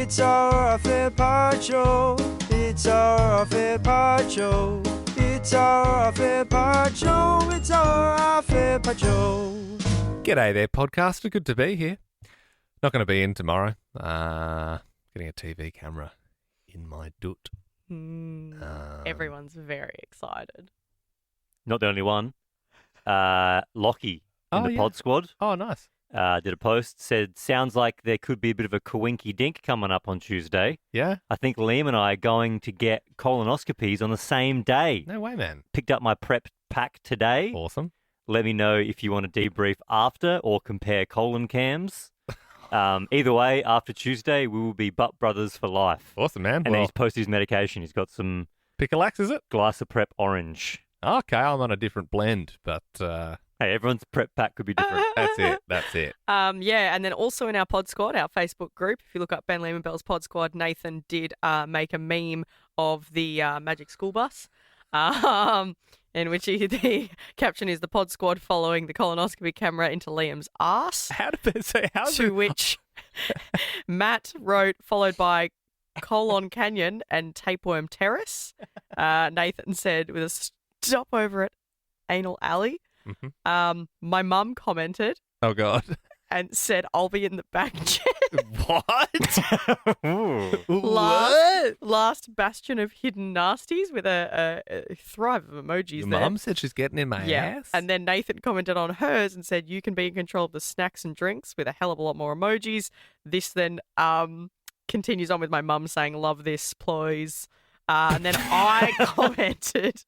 It's our fair part show. It's our fair part show. It's our fair part show. It's our fair part show. G'day there, podcaster. Good to be here. Not going to be in tomorrow. Getting a TV camera in my doot. Everyone's very excited. Not the only one. Lockie in the pod squad Oh, nice. did a post, said, sounds like there could be a bit of a coinky dink coming up on Tuesday. Yeah? I think Liam and I are going to get colonoscopies on the same day. No way, man. Picked up my prep pack today. Awesome. Let me know if you want to debrief after or compare colon cams. Either way, after Tuesday, we will be butt brothers for life. Awesome, man. And then he's posted his medication. He's got some Pickalax, is it? Glycoprep Orange. Okay, I'm on a different blend, but Hey, everyone's prep pack could be different. that's it. Yeah, and then also in our Pod Squad, our Facebook group, if you look up Ben Lehman Bell's Pod Squad, Nathan did make a meme of the Magic School Bus, in which the caption is the Pod Squad following the colonoscopy camera into Liam's arse. How did they say? Which Matt wrote, followed by Colon Canyon and Tapeworm Terrace. Nathan said with a stopover at Anal Alley. Mm-hmm. My mum commented Oh, God. and said, I'll be in the back chair. What? Last bastion of hidden nasties with a thrive of emojis Your there. mum said she's getting in my ass? And then Nathan commented on hers and said, you can be in control of the snacks and drinks with a hell of a lot more emojis. This then continues on with my mum saying, love this, please. And then I commented,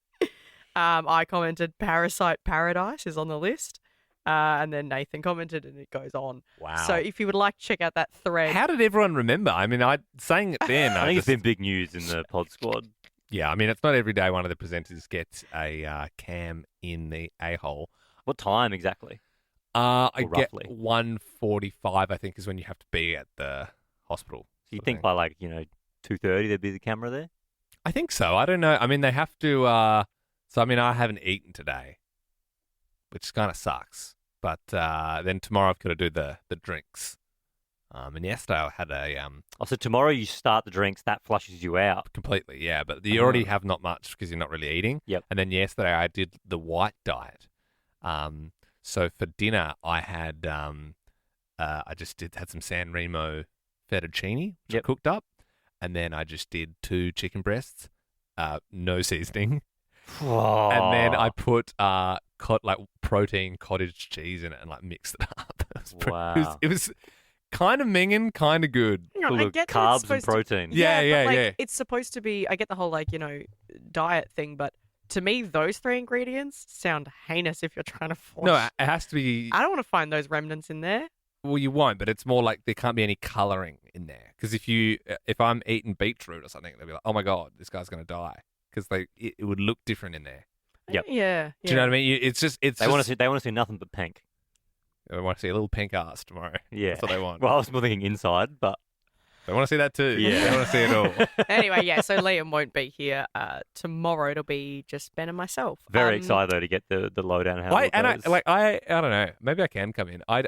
Parasite Paradise is on the list. And then Nathan commented, and it goes on. Wow. So if you would like to check out that thread. How did everyone remember? I mean, saying it then. I think it's been big news in the pod squad. Yeah, I mean, it's not every day one of the presenters gets a cam in the a-hole. What time exactly? I roughly? get 1:45, I think, is when you have to be at the hospital. So you think by 2:30 there'd be the camera there? I think so. I don't know. I mean, they have to. So I mean, I haven't eaten today, which kind of sucks. But then tomorrow I've got to do the drinks. And yesterday I had a So tomorrow you start the drinks, that flushes you out. completely, yeah. But you already have not much because you're not really eating. Yep. And then yesterday I did the white diet. So for dinner I had I just had some San Remo fettuccine, which I cooked up, and then I just did 2 chicken breasts, no seasoning. Oh. And then I put protein cottage cheese in it and mixed it up. Wow. It was kind of minging, kind of good. Hang on, Full I of get that it's carbs and supposed to- protein. Yeah. It's supposed to be, I get the whole diet thing, but to me, those 3 ingredients sound heinous if you're trying to force. No, it has to be. I don't want to find those remnants in there. Well, you won't, but it's more like there can't be any colouring in there. Because if I'm eating beetroot or something, they'll be like, oh my God, this guy's going to die. Because it would look different in there. Yep. Yeah. Do you know what I mean? They want to see nothing but pink. They want to see a little pink ass tomorrow. Yeah. That's what they want. Well, I was more thinking inside, but They want to see that too. Yeah. They want to see it all. Anyway, yeah, so Liam won't be here tomorrow. It'll be just Ben and myself. very excited though to get the lowdown. How it I goes. don't know. Maybe I can come in. They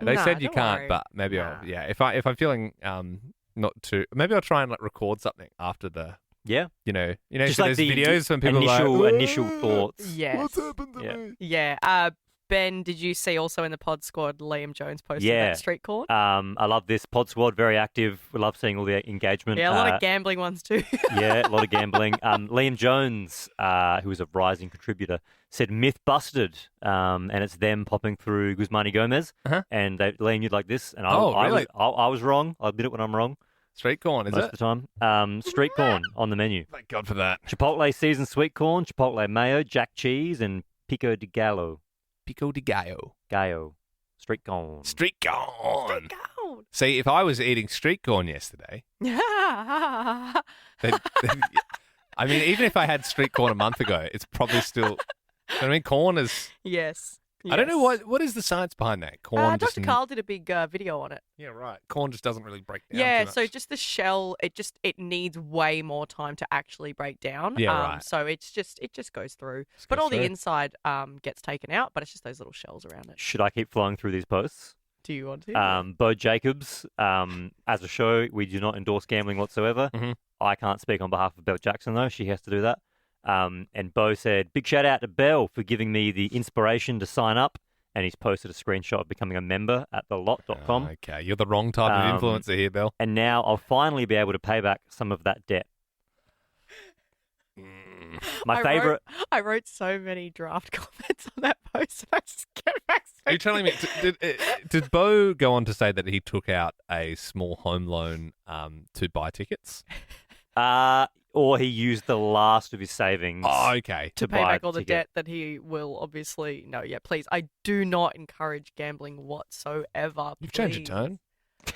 Nah, said you don't can't, worry. but maybe Nah. if I'm feeling not too, maybe I'll try and record something after the Yeah. just like those the videos when people initial thoughts. Yes. What's happened to Yeah. me? Yeah. Ben, did you see also in the pod squad Liam Jones posted Yeah. that street corn? I love this pod squad. Very active. We love seeing all the engagement. Yeah, a lot of gambling ones too. Yeah, a lot of gambling. Liam Jones, who is a rising contributor, said myth busted, and it's them popping through Guzmani Gomez, and Liam, you'd like this, and Really? I was wrong. I'll admit it when I'm wrong. Street corn, is most it? of the time. Street corn on the menu. Thank God for that. Chipotle seasoned sweet corn, Chipotle mayo, jack cheese, and pico de gallo. Pico de gallo. Gallo. Street corn. Street corn. Gold. See, if I was eating street corn yesterday, then, I mean, even if I had street corn a month ago, it's probably still. I mean, corn is. Yes. I don't know what is the science behind that. Corn. Dr. Carl did a big video on it. Yeah, right. Corn just doesn't really break down. Yeah, too so much. just the shell, it needs way more time to actually break down. Yeah, right. So it just goes through. Just But goes all the through. inside gets taken out, but it's just those little shells around it. Should I keep flying through these posts? Do you want to? Bo Jacobs, as a show, we do not endorse gambling whatsoever. Mhm. I can't speak on behalf of Belle Jackson, though. She has to do that. And Bo said, big shout out to Belle for giving me the inspiration to sign up. And he's posted a screenshot of becoming a member at thelot.com. Okay, you're the wrong type of influencer here, Bill. And now I'll finally be able to pay back some of that debt. My favorite. I wrote so many draft comments on that post. And I just get back. Are you telling me, did Bo go on to say that he took out a small home loan to buy tickets? Or he used the last of his savings Okay. to pay buy back a all the ticket. debt that he will obviously. No, yeah, please. I do not encourage gambling whatsoever. You've changed your please. tone.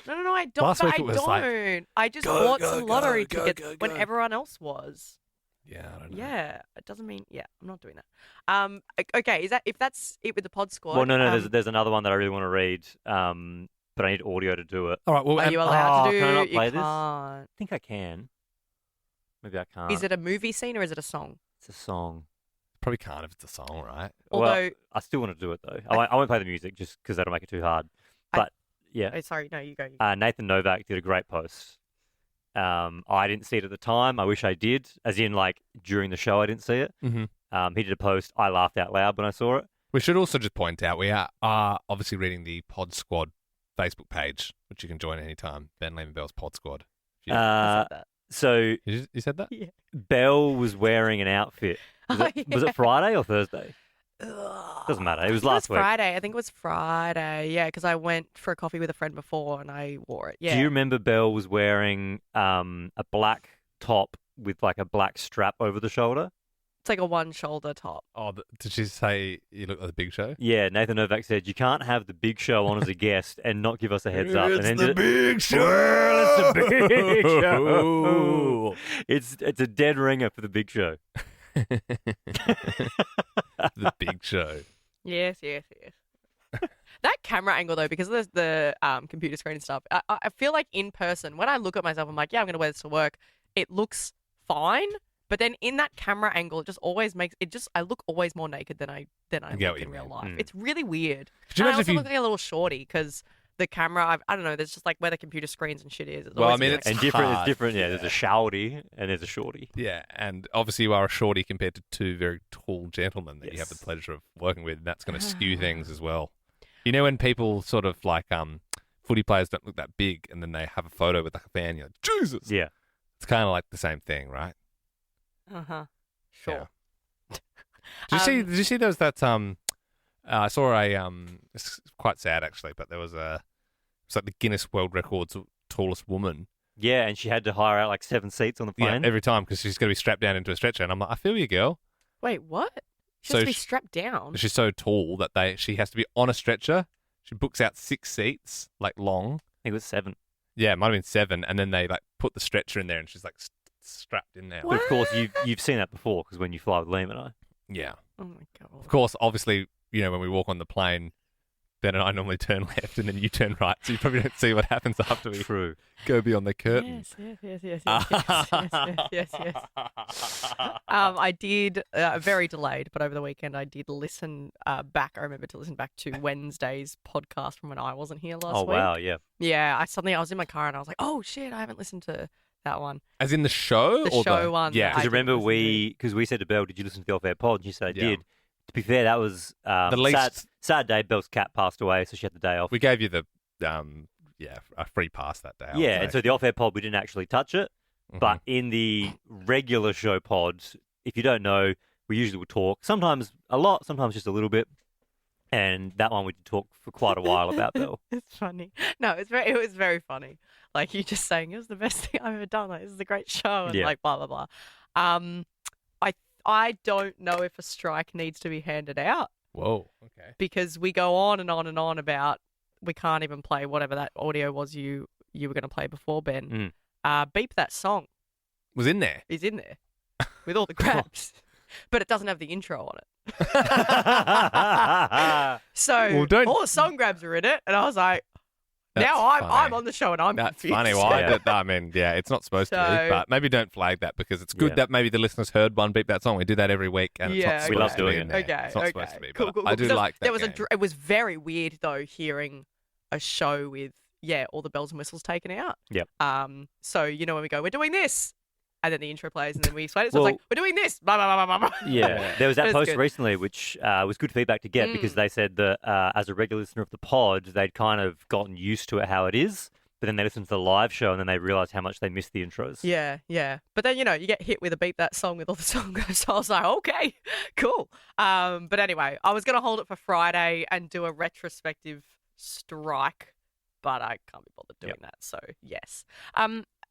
No, I don't. Last but week I it was don't. like, I just go, bought go, some go, lottery go, tickets go, when go. everyone else was. Yeah, I don't know. Yeah, it doesn't mean. Yeah, I'm not doing that. Okay, is that if that's it with the pod squad? Well, no. There's another one that I really want to read. But I need audio to do it. All right, well, Are you allowed to do? Can I not You play this? can't. I think I can. Maybe I can't. Is it a movie scene or is it a song? It's a song. probably can't if it's a song, right? Although, Well, I still want to do it though. I won't play the music just because that'll make it too hard. But yeah, oh, sorry, no, you go. Nathan Novak did a great post. I didn't see it at the time. I wish I did. As in, like during the show, I didn't see it. Mm-hmm. He did a post. I laughed out loud when I saw it. We should also just point out we are obviously reading the Pod Squad Facebook page, which you can join anytime. Ben Lehman Bell's Pod Squad. I said that. So You said that? Yeah. Belle was wearing an outfit. Was Oh, it, was it Friday or Thursday? Doesn't matter. It was last week. Friday. I think it was Friday. Yeah, because I went for a coffee with a friend before and I wore it. Yeah. Do you remember Belle was wearing a black top with like a black strap over the shoulder? It's like a one shoulder top. Oh, did she say you look like the Big Show? Yeah, Nathan Novak said you can't have the Big Show on as a guest and not give us a heads up. It's and the then Big Show. Well, it's the Big Show. It's a dead ringer for the Big Show. The Big Show. Yes. That camera angle though, because of the computer screen and stuff, I feel like in person when I look at myself, I'm like, yeah, I'm gonna wear this to work. It looks fine, but then in that camera angle, it just always makes it just. I look always more naked than I get look what you in real mean. life. Mm. It's really weird. Could you And I imagine also if you? look like a little shorty because the camera. I don't know. There's just like where the computer screens and shit is. It's Well, I always mean, like- it's And different. hard. It's different. Yeah, Yeah. there's a shouty and there's a shorty. Yeah, and obviously you are a shorty compared to two very tall gentlemen that you have the Yes. pleasure of working with, and that's going to skew things as well. You know when people sort of like footy players don't look that big, and then they have a photo with like a fan, you're like, Jesus! Yeah. It's kind of like the same thing, right? Sure. Did you see those that I saw it's quite sad actually, but there was it's like the Guinness World Records tallest woman. Yeah, and she had to hire out like 7 seats on the Yeah, plane. every time because she's going to be strapped down into a stretcher, and I'm like, I feel you, girl. Wait, what? She So has to be sh- strapped down. She's so tall that she has to be on a stretcher. She books out 6 seats, like long. I think it was 7. Yeah, it might have been 7, and then they like put the stretcher in there, and she's like strapped in there. What? But of course, you've seen that before because when you fly with Liam and I. Yeah, Oh my god. of course. Obviously, you know when we walk on the plane, Ben and I normally turn left, and then you turn right, so you probably don't see what happens after we True. go beyond the curtain. Yes. I did very delayed, but over the weekend I did listen back. I remember to listen back to Wednesday's podcast from when I wasn't here last week. Oh wow, yeah. Yeah, I was in my car and I was like, oh shit, I haven't listened to that one. As in the show, The or show one Yeah, that Because I remember didn't listen because we said to Belle, "Did you listen to the Off Air Pod?" And she said, "I Yeah. did." To be fair, that was The least- sad day. Belle's cat passed away, so she had the day off. we gave you the a free pass that day. I would Yeah, say. and so the Off Air Pod we didn't actually touch it, Mhm. but in the regular show pods, if you don't know, we usually would talk. Sometimes a lot, sometimes just a little bit. And that one we did talk for quite a while about Belle. It's funny. No, it was very funny. Like you just saying it was the best thing I've ever done. Like, this is a great show and Yeah. like blah blah blah. I don't know if a strike needs to be handed out Whoa. Okay. because we go on and on and on about we can't even play whatever that audio was you were going to play before, Ben. Beep that song Was in there. is in there with all the grabs, but it doesn't have the intro on it. So Well, don't- all the song grabs are in it, and I was like, That's now I'm funny. on the show and I'm That's confused. funny. Why? Yeah. I mean, yeah, it's not supposed to So- be, but maybe don't flag that because it's good Yeah. that maybe the listeners heard one beep that song. We do that every week, and it's Yeah, not okay. supposed We love to doing be it. in there. Okay, It's not okay. supposed to be, Cool, but cool, I cool. do 'Cause like that. there was game. it was very weird though hearing a show with all the bells and whistles taken out. Yep. So when we go, we're doing this, and then the intro plays, and then we explain it. So it's like, we're doing this. Blah, blah, blah, blah, blah. Yeah, there was that It was post good. recently, which was good feedback to get because they said that as a regular listener of the pod, they'd kind of gotten used to it how it is, but then they listened to the live show and then they realised how much they missed the intros. Yeah. But then, you get hit with a beat that song with all the songs. So I was like, okay, cool. But anyway, I was going to hold it for Friday and do a retrospective strike, but I can't be bothered doing that. So, yes.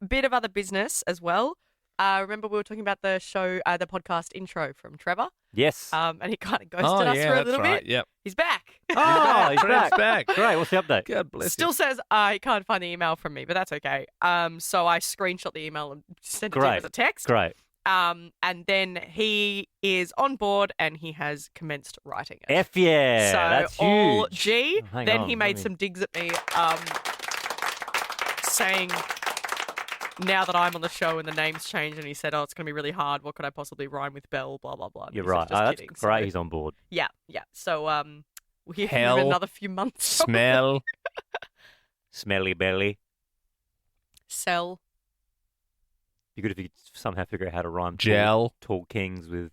Bit of other business as well. Remember we were talking about the show, the podcast intro from Trevor? Yes. And he kind of ghosted us for a little bit. Yep. He's back. Oh, he's Fred's back. back. Great. What's the update? God bless Still says he can't find the email from me, but that's okay. So I screenshot the email and sent it to him as a text. Great. And then he is on board and he has commenced writing it. F yeah. So that's all huge. G. Oh, hang then on, he let made me- some digs at me, saying, now that I'm on the show and the name's changed, and he said, oh, it's going to be really hard. What could I possibly rhyme with Bell? Blah, blah, blah. And You're he said, right. Just That's kidding. great. So, He's on board. yeah. So we'll hear from Hell. him in another few months. Smell. Smelly belly. Sell. Be good if you could somehow figure out how to rhyme Gel. tall kings with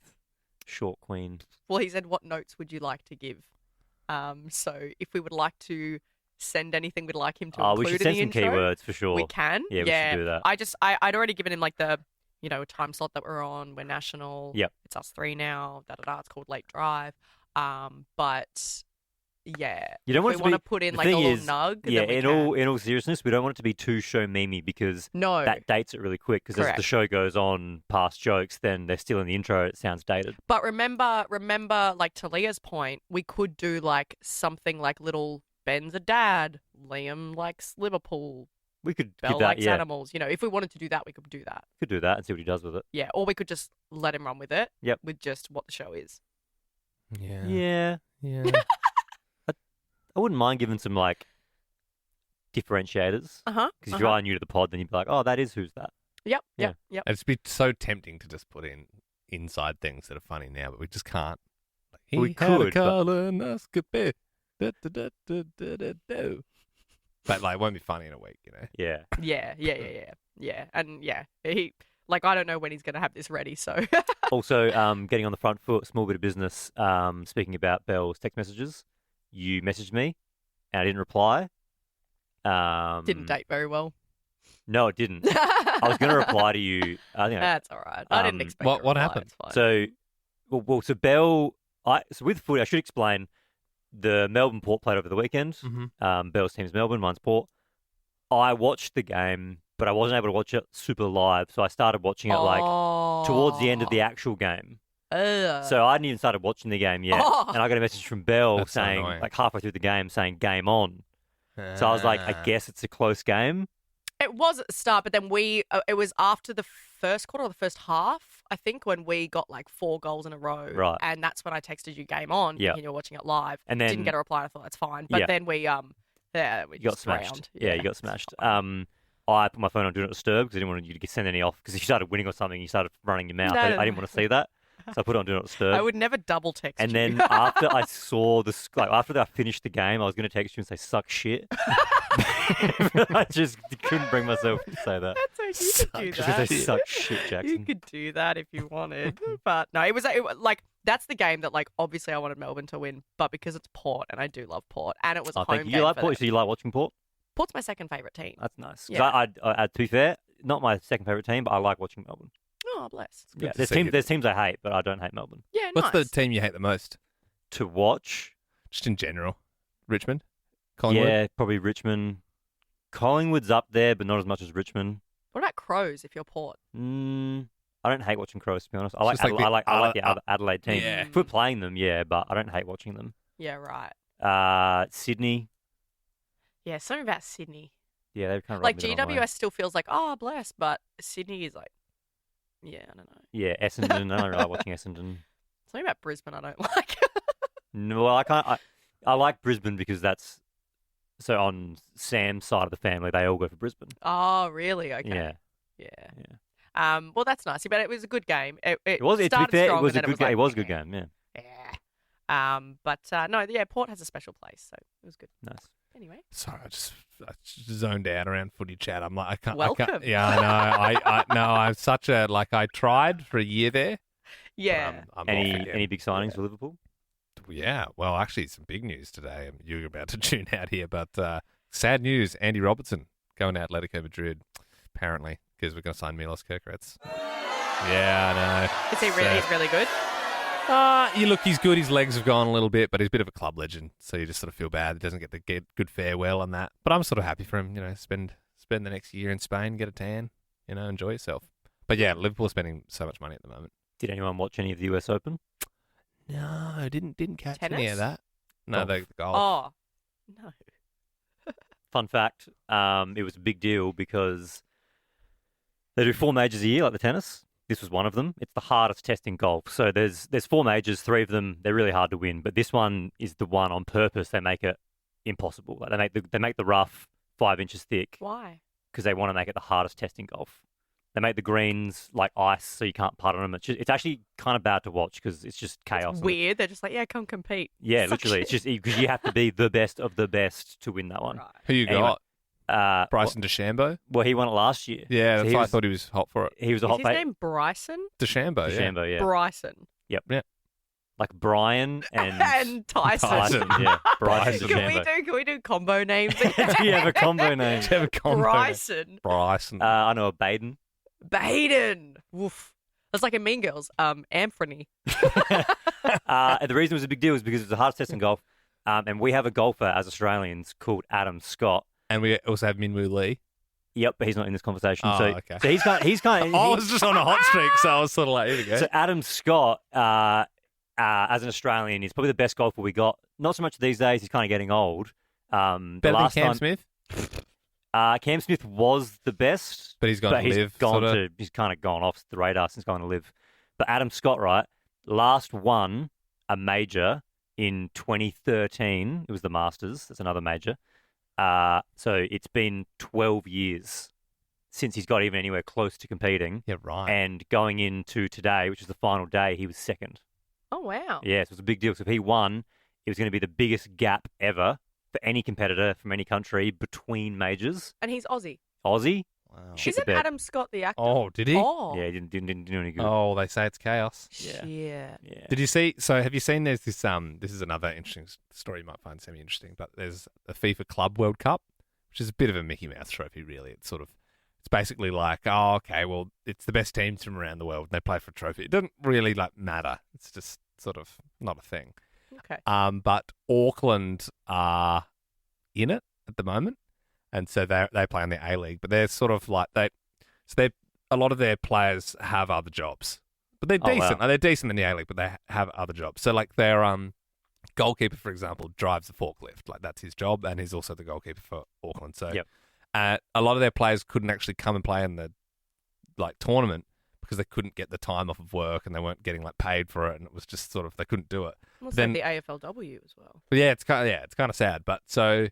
short queen. Well, he said, what notes would you like to give? So if we would like to send anything we'd like him to Oh, we include should in send the some intro, keywords for sure. we can. Yeah, we should do that. I'd already given him like the, time slot that we're on. We're national. Yep. It's us three now. It's called Late Drive. But yeah, You don't want if it we to want be- to put in the like a thing little is, nug. Yeah, then we in can. all seriousness, we don't want it to be too show memey because No. that dates it really quick. Because as the Correct. show goes on past jokes, then they're still in the intro. It sounds dated. But remember, like to Leah's point, we could do like something like little Ben's a dad, Liam likes Liverpool, We could Belle give that. likes Yeah, animals. If we wanted to do that, we could do that. could do that and see what he does with it. Yeah, or we could just let him run with it. Yep. With just what the show is. Yeah. Yeah, I wouldn't mind giving some like differentiators. Uh-huh. Because if you are new to the pod, then you'd be like, oh, that is who's that. Yep. Yeah. It'd be so tempting to just put in inside things that are funny now, but we just can't. Like, We he had a could, but- colonoscopy. Da, da, da, da, da, da, da. But like, it won't be funny in a week, Yeah. Yeah. And yeah, he I don't know when he's gonna have this ready, so Also, getting on the front foot, small bit of business. Speaking about Belle's text messages, you messaged me, and I didn't reply. didn't date very well. No, it didn't. I was going to reply to you. That's all right. I didn't expect a what reply, happened? it's fine. So, so Belle, so with footy, I should explain. The Melbourne Port played over the weekend. Mm-hmm. Belle's team's Melbourne, mine's Port. I watched the game, but I wasn't able to watch it super live, so I started watching it towards the end of the actual game. So I hadn't even started watching the game yet, and I got a message from Belle That's so saying, annoying. like halfway through the game, saying "game on." So I was like, I guess it's a close game. It was at the start, but then it was after the first quarter or the first half, I think, when we got like 4 goals in a row. Right. And that's when I texted you game on, Yeah. and you're watching it live. And then- didn't get a reply. I thought that's fine. But Yeah. then we You got just smashed. drowned. Yeah, you got smashed. I put my phone on Do Not Disturb because I didn't want you to send any off because if you started winning or something, you started running your mouth. No, I no, didn't want to see that. So I put it on Do Not Disturb. I would never double text And you. then after I saw after I finished the game, I was going to text you and say, suck shit. I just couldn't bring myself to say that. That's okay. You could do Just gonna that. say, suck shit, Jackson. You could do that if you wanted. But no, it was like, that's the game that, like, obviously I wanted Melbourne to win, but because it's Port, and I do love Port, and it was a Oh, home thank you. game You like for Port? them. So you like watching Port? Port's my second favourite team. That's nice. 'Cause Yeah. to be fair, not my second favourite team, but I like watching Melbourne. Oh, bless. Good Yeah, to there's see you. teams I hate, but I don't hate Melbourne. Yeah, What's the nice. team you hate the most? To watch, Just in general. Richmond? Collingwood? yeah, probably Richmond. Collingwood's up there, but not as much as Richmond. What about Crows if you're Port? I don't hate watching Crows, to be honest. I like It's just like I like the the Adelaide team. Yeah. If we're playing them, yeah, but I don't hate watching them. Yeah, right. Sydney, Yeah, something about Sydney. yeah, they kind of Like GWS still feels like, oh, bless, but Sydney is like, yeah, I don't know. Yeah, Essendon. I don't really like watching Essendon. Something about Brisbane I don't like. No, well, I can't. I like Brisbane because that's so on Sam's side of the family. They all go for Brisbane. Oh, really? Okay. Yeah, Yeah. Well, that's nice. But it was a good game. it was. To be started fair, strong it was and a then good game. like, It was a good game. Yeah, Yeah. But no, yeah, Port has a special place, so it was good. nice. Anyway. Sorry, I just zoned out around footy chat. I'm like, I can't. Welcome. Yeah, I know. I no, I'm such a I tried for a year there. Yeah. I'm off Any again. big signings for Liverpool? Yeah, well, actually, some big news today. You're about to tune out here, but sad news: Andy Robertson going to Atletico Madrid, apparently, because we're going to sign Milos Kerkez. Yeah, I know. Is he really? He's really good. You look, he's good. His legs have gone a little bit, but he's a bit of a club legend, so you just sort of feel bad. He doesn't get the good farewell on that. But I'm sort of happy for him. Spend the next year in Spain, get a tan, enjoy yourself. But yeah, Liverpool are spending so much money at the moment. Did anyone watch any of the US Open? No, didn't catch Tennis? any of that. No, the golf. Oh, no. Fun fact, it was a big deal because they do 4 majors a year, like the tennis. This was one of them. It's the hardest test in golf. So there's 4 majors, 3 of them, they're really hard to win. But this one is the one on purpose. They make it impossible. Like they make the rough 5 inches thick. Why? Because they want to make it the hardest test in golf. They make the greens like ice, so you can't putt on them. It's actually kind of bad to watch because it's just chaos. It's weird. They're just like, yeah, come compete. Yeah, Suck literally. shit. It's just because you have to be the best of the best to win that one. Right. Who you Anyway, got? Bryson DeChambeau? Well, he won it last year. Yeah, So I thought he was hot for it. He was a Is hot his bait. name Bryson? DeChambeau, yeah. DeChambeau, yeah. Bryson. Like Brian and And Tyson. Tyson. Yeah, Bryson Tyson. Can we do combo names? Do you have a combo name? Do you have a combo name? Bryson. Bryson. I know a Baden. Baden. Woof. That's like in Mean Girls. Anthony. And the reason it was a big deal is because it was the hardest test in golf. And we have a golfer as Australians called Adam Scott. And we also have Minwoo Lee. Yep, but he's not in this conversation. Oh, so, okay. so he's kind of. I was just on a hot streak, so I was sort of like, here we go. So Adam Scott, as an Australian, is probably the best golfer we got. Not so much these days. He's kind of getting old. Better than Cam Smith? Cam Smith was the best, But he's gone to live. He's kind of gone off the radar since going to live. But Adam Scott, right, last won a major in 2013. It was the Masters. That's another major. So it's been 12 years since he's got even anywhere close to competing. Yeah, right. And going into today, which is the final day, he was second. Oh, wow. Yeah, so it was a big deal. So if he won, it was going to be the biggest gap ever for any competitor from any country between majors. And he's Aussie. Aussie? Wow. Shit the Isn't bed. Adam Scott the actor? Oh, did he? Oh. Yeah, he didn't do any good. Oh, they say it's chaos. Yeah. Shit. Yeah. Did you see? So, have you seen? There's this. This is another interesting story you might find semi-interesting. But there's a FIFA Club World Cup, which is a bit of a Mickey Mouse trophy, really. It's basically like, oh, okay, well, it's the best teams from around the world, and they play for a trophy. It doesn't really matter. It's just sort of not a thing. Okay. But Auckland are in it at the moment, and so they play in the A League. But they're sort of like a lot of their players have other jobs, but they're decent. Wow. They're decent in the A League, but they have other jobs. So like their goalkeeper, for example, drives the forklift. Like that's his job, and he's also the goalkeeper for Auckland. So Yep. A lot of their players couldn't actually come and play in the tournament because they couldn't get the time off of work and they weren't getting paid for it, and it was just sort of they couldn't do it. Almost Then- like the AFLW as well. But yeah, it's kind of sad. But so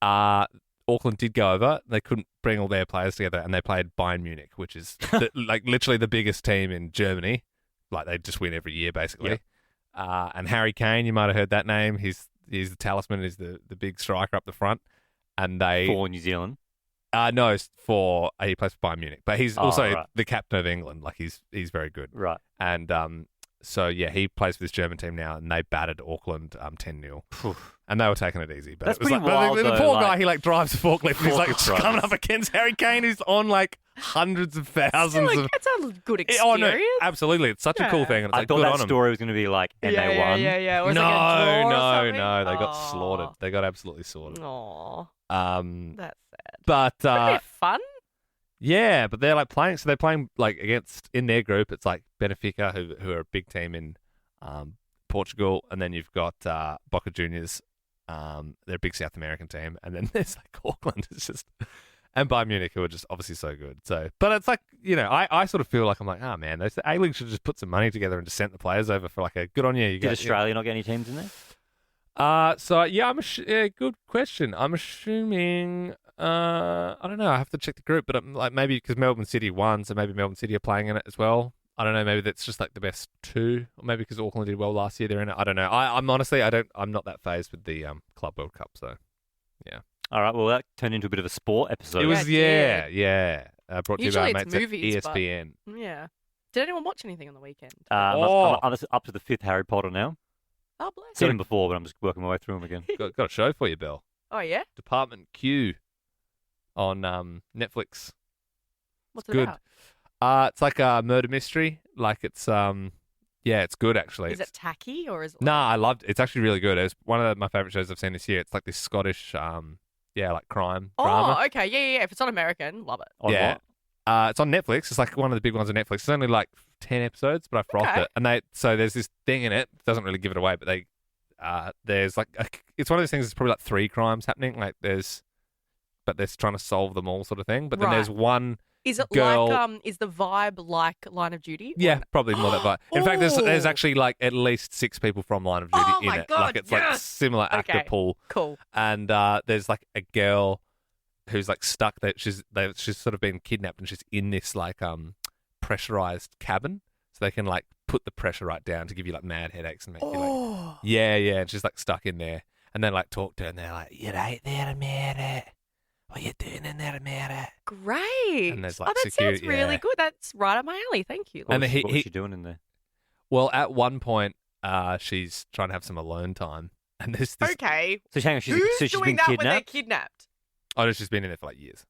Auckland did go over. They couldn't bring all their players together, and they played Bayern Munich, which is literally the biggest team in Germany. Like they just win every year, basically. Yep. And Harry Kane, you might have heard that name. He's the talisman. He's the big striker up the front. And they For New Zealand. no, he plays for Bayern Munich, but he's also right. the captain of England. Like he's very good. Right. And so yeah, he plays for this German team now, and they battered Auckland 10-0. And they were taking it easy. But That's it was pretty but wild, the though, poor guy, he drives a forklift, and he's Forklift drivers. coming up against Harry Kane, who's on hundreds of thousands of. It's a good experience. Oh no, absolutely! It's such a cool Yeah. thing, and it's I like, thought good that on 'em. story was going to be and they won. Yeah. Or No, it's like a draw or something. no, they got Aw. slaughtered. They got absolutely slaughtered. Aw, that's sad. But Isn't it fun? yeah, but they're playing. So they're playing against in their group. It's Benfica, who are a big team in Portugal, and then you've got Boca Juniors. They're a big South American team, and then there's Auckland. It's just and Bayern Munich, who are just obviously so good. So, but it's I sort of feel like I'm oh man, the A League should just put some money together and just send the players over for a good on you. Did Australia not get any teams in there? So yeah, good question. I'm assuming. I don't know. I have to check the group, but maybe because Melbourne City won, so maybe Melbourne City are playing in it as well. I don't know. Maybe that's just the best two, or maybe because Auckland did well last year, they're in it. I don't know. I'm honestly, I'm not that phased with the Club World Cup. So All right. Well, that turned into a bit of a sport episode. It was, Yeah, yeah. Brought to you Usually by it's mates movies, at but- ESPN. Yeah. Did anyone watch anything on the weekend? I'm up to the 5th Harry Potter now. Oh, bless. Seen him before, but I'm just working my way through him again. Got a show for you, Bill. Oh, yeah? Department Q on Netflix. What's it Good. about? It's like a murder mystery. Like it's it's good actually. Is it tacky or is it? Nah, I loved it. It's actually really good. It's one of my favorite shows I've seen this year. It's like this Scottish like crime drama. Oh, okay. Yeah. If it's not American, love it. On Yeah. what? It's on Netflix. It's like one of the big ones on Netflix. It's only like 10 episodes, but I frothed Okay. it. And so there's this thing in it. Doesn't really give it away, but there's like it's one of those things. There's probably like 3 crimes happening. But they're trying to solve them all, sort of thing. But then Right. there's one. Is it Girl- like is the vibe like Line of Duty? Or Yeah, probably more that vibe. In fact, there's Ooh. actually like at least 6 people from Line of Duty Oh in my it. God, Like it's like yes! similar actor Okay. pool. Cool. And there's like a girl who's like stuck there. She's sort of been kidnapped and she's in this like pressurized cabin, so they can like put the pressure right down to give you like mad headaches and make you like Oh. yeah, and she's like stuck in there, and then like talk to her and they're like, "You right there, mate? What you doing in there, mate?" Great. And there's, like, that security- sounds really yeah. good. That's right up my alley. Thank you. What And was, he- what he- was she doing in there? Well, at one point, she's trying to have some alone time, and this Okay. So hang on, she's Who's doing been that when they're kidnapped. kidnapped? oh, she's been in there for like years.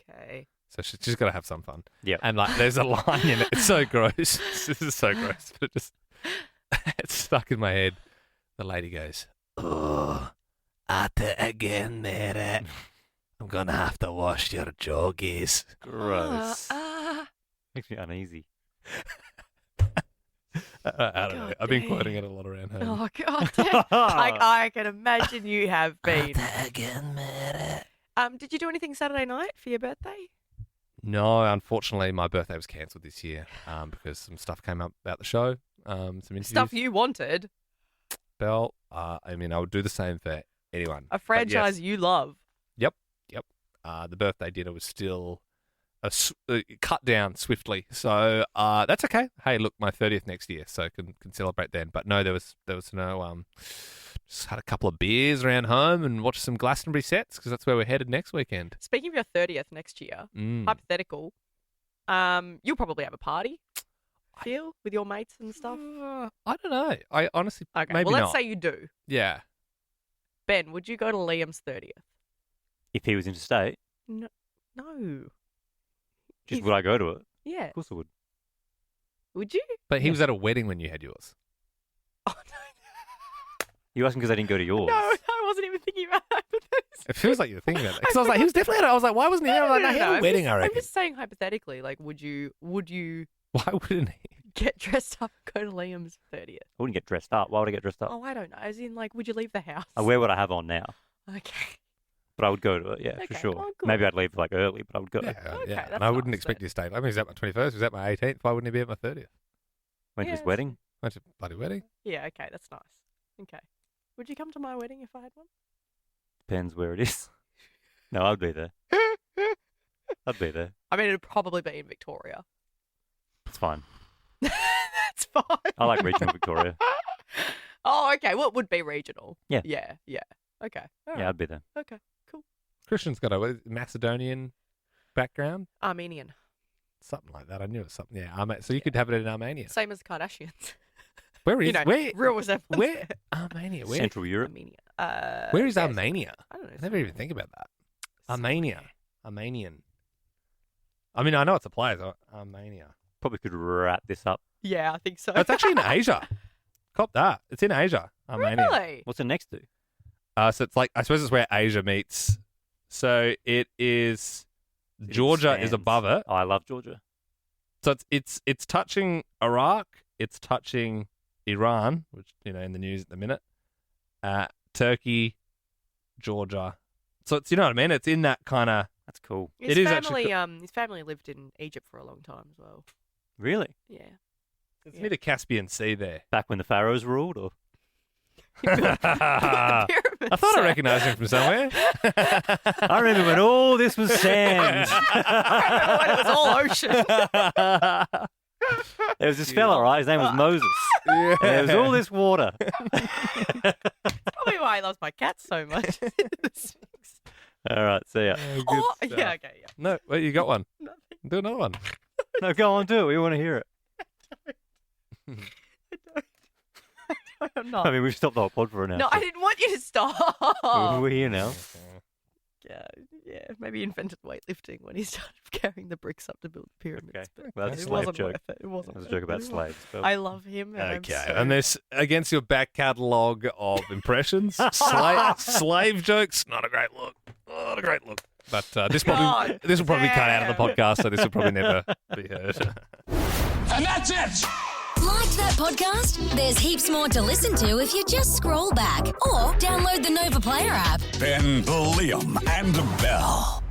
Okay. So she's got to have some fun. Yep. And like, there's a line in it. It's so gross. This is so gross, but it's stuck in my head. The lady goes, "Oh, at it again, mate. I'm gonna have to wash your joggies." Gross. Makes me uneasy. I don't know. God I've been damn. quoting it a lot around home. Oh God. I can imagine you have been. At it again, mate. Did you do anything Saturday night for your birthday? No, unfortunately, my birthday was cancelled this year because some stuff came up about the show. Some interviews. Stuff you wanted. Bell. I mean, I would do the same for anyone. A But franchise yes. you love. Yep. The birthday dinner was still cut down swiftly, so that's okay. Hey, look, my 30th next year, so can celebrate then. But no, there was no. Just had a couple of beers around home and watched some Glastonbury sets because that's where we're headed next weekend. Speaking of your 30th next year, hypothetical, you'll probably have a party. Feel with your mates and stuff. I don't know. I honestly, Okay. maybe well, let's not. say you do. Yeah. Ben, would you go to Liam's 30th? If he was interstate, No. just If- would I go to it? Yeah. Of course I would. Would you? But he was at a wedding when you had yours. Oh You asking because I didn't go to yours? no, I wasn't even thinking about hypotheticals. It feels like you're thinking about it. Because I was like, he was definitely at it. I was like, why wasn't he? I was like, no, he had a wedding, I I'm reckon. just saying hypothetically, like, would you Why wouldn't he? get dressed up and go to Liam's 30th? I wouldn't get dressed up. Why would I get dressed up? Oh, I don't know. As in, like, would you leave the house? I wear what I have on now, Okay. but I would go to it. Yeah, Okay, for sure. oh, good. Maybe I'd leave like early, but I would go. Yeah, Okay, yeah. that's And I wouldn't nice, expect but- you to stay. I mean, he's at my 21st. He was at my 18th. Why wouldn't he be at my 30th? Went to Yeah, his wedding. Went to a bloody wedding. Yeah, okay, that's nice. Okay. Would you come to my wedding if I had one? Depends where it is. No, I'd be there. I'd be there. I mean, it'd probably be in Victoria. It's fine. That's fine. I like regional Victoria. Oh, okay. What would be regional? Yeah. Yeah. Okay. All Yeah, right. I'd be there. Okay. Cool. Christian's got a Macedonian background. Armenian. Something like that. I knew it was something. Yeah. So you could have it in Armenia. Same as the Kardashians. Where is You know, where? real resemblance. Where? Armenia. Where? Central Europe. Armenia. Where is yes. Armenia? I don't know. I never even think about that. Armenia. Somewhere. Armenian. I mean, I know it's a place. Armenia. Probably could wrap this up. Yeah, I think so. It's actually in Asia. Cop that. It's in Asia. Armenia. Really? What's it neit's next to? So it's like, I suppose it's where Asia meets. So it is. It Georgia is expands. above it. Oh, I love Georgia. So it's touching Iraq. It's touching Iran, which in the news at the minute. Turkey, Georgia. So it's what I mean. It's in that kind of. That's cool. His It is family, actually his family lived in Egypt for a long time as well. Really? Yeah. It's Yeah. near the Caspian Sea there. Back when the pharaohs ruled, or I thought I recognised him from somewhere. I remember when all this was sand. when it was all ocean. There was this fella, right? His name was Moses. Yeah. And there was all this water. Probably why why he loves my cats so much. All right, see ya. Oh, yeah, okay, yeah. No, well, you got one. Nothing. Do another one. No, go on, do it. We want to hear it. I'm not. I mean, we've stopped the whole pod for an hour. No, I didn't want you to stop. We're here now. Yeah, maybe he invented weightlifting when he started carrying the bricks up to build the pyramids. Okay. But Well, that's a it slave wasn't joke. worth it. It wasn't. That was a worth joke about it. slaves. But I love him. And Okay, I'm so... and this against your back catalogue of impressions, slave jokes, not a great look. Not a great look. But this will probably cut out of the podcast, so this will probably never be heard. And that's it! Like that podcast? There's heaps more to listen to if you just scroll back or download the Nova Player app. Ben, Liam, and Bell.